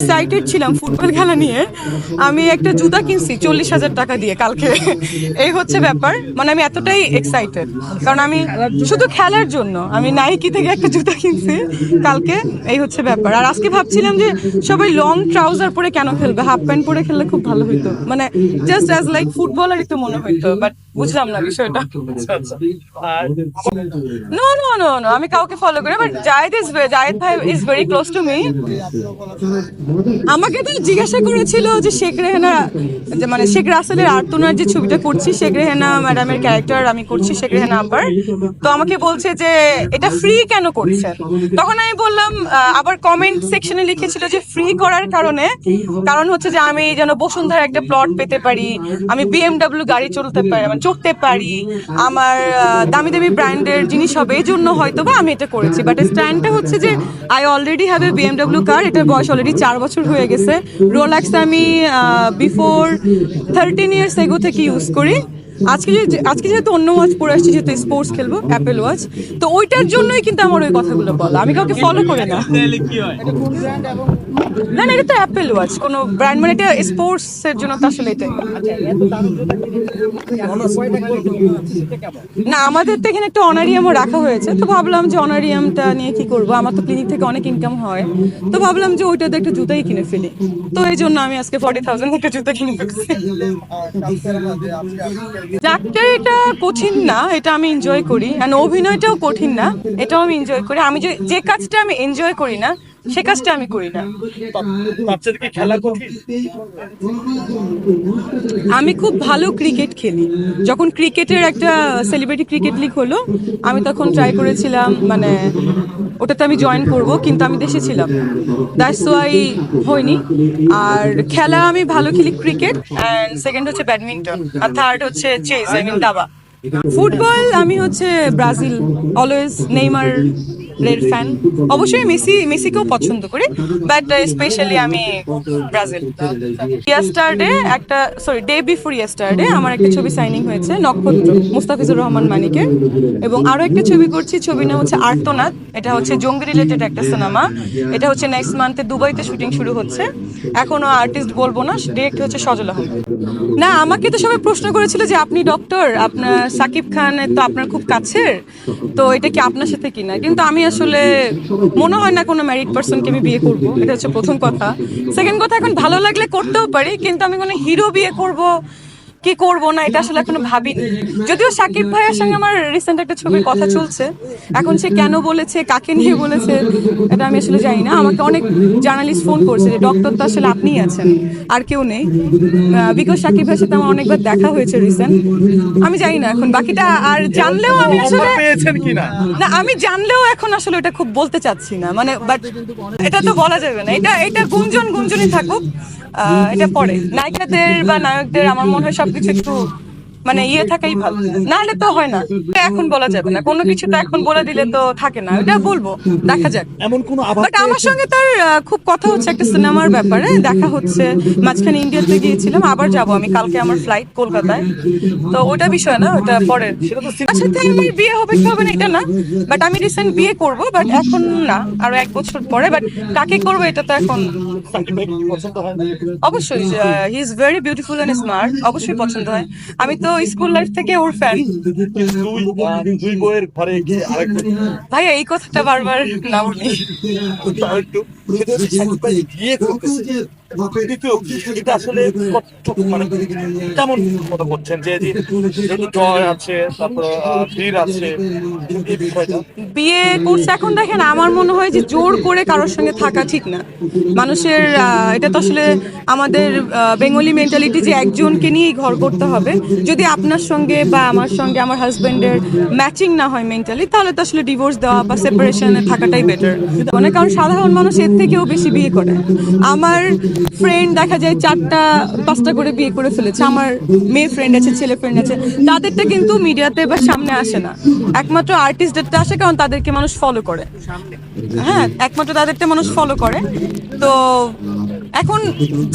Excited ছিলাম football খেলা নিয়ে। আমি একটা জুতা কিনছি 40,000 টাকা দিয়ে কালকে। এই হচ্ছে ব্যাপার, মানে আমি এতটাই এক্সাইটেড কারণ আমি শুধু খেলার জন্য আমি নাইকি থেকে একটা জুতা কিনছি কালকে। এই হচ্ছে ব্যাপার। আর আজকে ভাবছিলাম যে সবাই লং ট্রাউজার পরে কেন খেলবে, হাফ প্যান্ট পরে খেললে খুব ভালো হইতো, মানে জাস্ট অ্যাজ লাইক ফুটবলারই তো মনে হইতো, বাট বুঝলাম না বিষয়টা। নো নো নো নো, আমি কাউকে ফলো করি, বাট জায়েদ ভাই is very close to me. আমাকে তো জিজ্ঞাসা করেছিল যে শেখ রেহানা, যে মানে শেখ রাসেলের আর্তনার যে ছবিটা করছি, শেখ রেহানা ম্যাডামের ক্যারেক্টার আমি করছি, শেখ রেহানা আব্বার। তো আমাকে বলছে যে এটা ফ্রি কেন করছেন। তখন আমি বললাম, আবার কমেন্ট সেকশনে লিখেছিল যে ফ্রি করার কারণ হচ্ছে যে আমি যেন বসুন্ধরা একটা প্লট পেতে পারি, আমি BMW গাড়ি চড়তে পারি, আমার দামি দামি ব্র্যান্ডের জিনিস হবে, এই জন্য হয়তো বা আমি এটা করেছি। বাট স্ট্যান্ডটা হচ্ছে যে I already have a BMW কার, এটার বয়স অলরেডি 4 বছর হয়ে গেছে। রোলাক্স আমি বিফোর 13 ইয়ার্স এগো থেকে ইউজ করি। আজকে যেহেতু অন্য ওয়াচ পরে আসছি, যেহেতু স্পোর্টস খেলবো, অ্যাপেল ওয়াচ, তো ওইটার জন্যই কিন্তু আমার ওই কথাগুলো বলা। আমি কাউকে ফলো করি না। না না, এটা তো অ্যাপেল ওয়াচ, কোনো ব্র্যান্ড, মানে এটা স্পোর্টস এর জন্য তো আসলে এটাই না। আমাদের তো এখানে একটা অনারিয়ামও রাখা হয়েছে, তো ভাবলাম যে অনারিয়ামটা নিয়ে কি করবো, আমার তো ক্লিনিক থেকে অনেক ইনকাম হয়, তো ভাবলাম যে ওইটাতে একটা জুতাই কিনে ফেলি। তো এই জন্য আমি আজকে 40,000 একটা জুতা কিনে ফেলছি। ডাক্তার এটা কঠিন না, এটা আমি এনজয় করি, আর অভিনয়টাও কঠিন না, এটাও আমি এনজয় করি। আমি যে কাজটা আমি এনজয় করি না, সে কাজটা আমি করি না। আমি খুব ভালো ক্রিকেট খেলি। যখন ক্রিকেটের একটা সেলিব্রিটি ক্রিকেট লিগ হলো, আমি তখন ট্রাই করেছিলাম, মানে ওটাতে আমি জয়েন করব, কিন্তু আমি দেশে ছিলাম, দ্যাটস ওয়াই হয়নি। আর খেলা আমি ভালো খেলি ক্রিকেট, অ্যান্ড সেকেন্ড হচ্ছে ব্যাডমিন্টন, আর থার্ড হচ্ছে চেস, আই মিন দাবা। ফুটবল আমি হচ্ছে ব্রাজিল, অলওয়েজ নেইমার এর ফ্যান। অবশ্যই মেসিকেও পছন্দ করি, বাট স্পেশালি আমি ব্রাজিল। ডে বিফোর ইয়েস্টারডে আমার একটা ছবি সাইনিং হয়েছে, নক্ষত্র, মুস্তাফিজুর রহমান মানিকের, এবং আরো একটা ছবি করছি, ছবি নাম হচ্ছে আর্তনাদ। এটা হচ্ছে জঙ্গি রিলেটেড একটা সিনেমা। এটা হচ্ছে নেক্সট মান্থে দুবাইতে শুটিং শুরু হচ্ছে। এখনো আর্টিস্ট বলবো না, ডিরেক্ট হচ্ছে সজল আহমেদ। না, আমাকে তো সবাই প্রশ্ন করেছিল যে আপনি ডক্টর, আপনার সাকিব খান তো আপনার খুব কাছের, তো এটা কি আপনার সাথে কিনা, কিন্তু আমি আসলে মনে হয় না কোনো ম্যারিড পার্সনকে আমি বিয়ে করব, এটা হচ্ছে প্রথম কথা। সেকেন্ড কথা, এখন ভালো লাগলে করতেও পারি, কিন্তু আমি কোনো হিরো বিয়ে করব কি করব না, এটা আসলে এখনো ভাবিনি। যদিও সাকিব ভাইয়ের সঙ্গে আমার রিসেন্ট একটা ছবির কথা চলছে, এখন সে কেন বলেছে, কাকে নিয়ে বলেছে, এটা আমি আসলে জানি না। আমাকে অনেক জার্নালিস্ট ফোন করছে যে ডক্টর তো আসলে আপনিই আছেন, আর কেউ নেই, বিকজ সাকিব ভাইয়ের সাথে আমার অনেকবার দেখা হয়েছে রিসেন্ট। আমি জানি না এখন বাকিটা, আর জানলেও আমি আসলে না, আমি জানলেও এখন আসলে এটা খুব বলতে চাচ্ছি না, মানে বাট এটা তো বলা যাবে না, এটা গুঞ্জনই থাকুক। এটা পরে নায়িকাদের বা নায়কদের আমার মনে হয় সবকিছু একটু মানে থাকাই ভালো, না হলে তো হয় না। এখন বলা যাবে না কোনো কিছু, তো এখন বলে দিলে তো থাকে না, এটা বলবো, দেখা যাক। এমন কোনো বাট আমার সঙ্গে তার খুব কথা হচ্ছে একটা সিনেমার ব্যাপারে, দেখা হচ্ছে, মাঝখানে ইন্ডিয়াতে গিয়েছিলাম, আবার যাব আমি, কালকে আমার ফ্লাইট কলকাতায়, তো ওটা বিষয় না, ওটা পরে। আচ্ছা, আমার বিয়ে হবে কি হবে না এটা না, বাট আমি রিসেন্ট বিয়ে করব, বাট এখন না, আরো 1 বছর পরে। বাট কাকে করবো এটা তো এখন অবশ্যই, he is very beautiful and smart, অবশ্যই পছন্দ হয়। আমি তো স্কুল লাইফ থেকে ওর ফ্যান। ভাইয়া এই কথাটা বারবার না বলি। এটা আসলে মানে কেমন মনে করছেন যে জয় আছে, তারপর বীর আছে, এই বিষয়টা বিয়ে করছে, এখন দেখেন আমার মনে হয় যে জোর করে কারোর সঙ্গে থাকা ঠিক না। মানুষের এটা তো আসলে আমাদের বেঙ্গলি মেন্টালিটি যে একজনকে নিয়েই ঘর করতে হবে। যদি আপনার সঙ্গে বা আমার সঙ্গে আমার হাজবেন্ডের ম্যাচিং না হয় মেন্টালি, তাহলে তো আসলে ডিভোর্স দেওয়া বা সেপারেশনে থাকাটাই বেটার, মানে কারণ সাধারণ মানুষ এর থেকেও বেশি বিয়ে করে। আমার ফ্রেন্ড দেখা যায় 4টা 5টা করে বিয়ে করে ফেলেছে, আমার মেয়ে ফ্রেন্ড আছে, ছেলে ফ্রেন্ড আছে, তাদেরটা কিন্তু মিডিয়াতে বা সামনে আসে না, একমাত্র আর্টিস্টদেরটা আসে, কারণ তাদেরকে মানুষ ফলো করে। হ্যাঁ, একমাত্র তাদেরটা মানুষ ফলো করে। তো এখন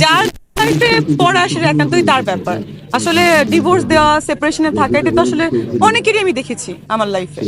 যার লাইফে পড়া সেটা একান্তই তার ব্যাপার। আসলে ডিভোর্স দেওয়া, সেপারেশনে থাকা, এটা তো আসলে অনেকেরই আমি দেখেছি আমার লাইফে।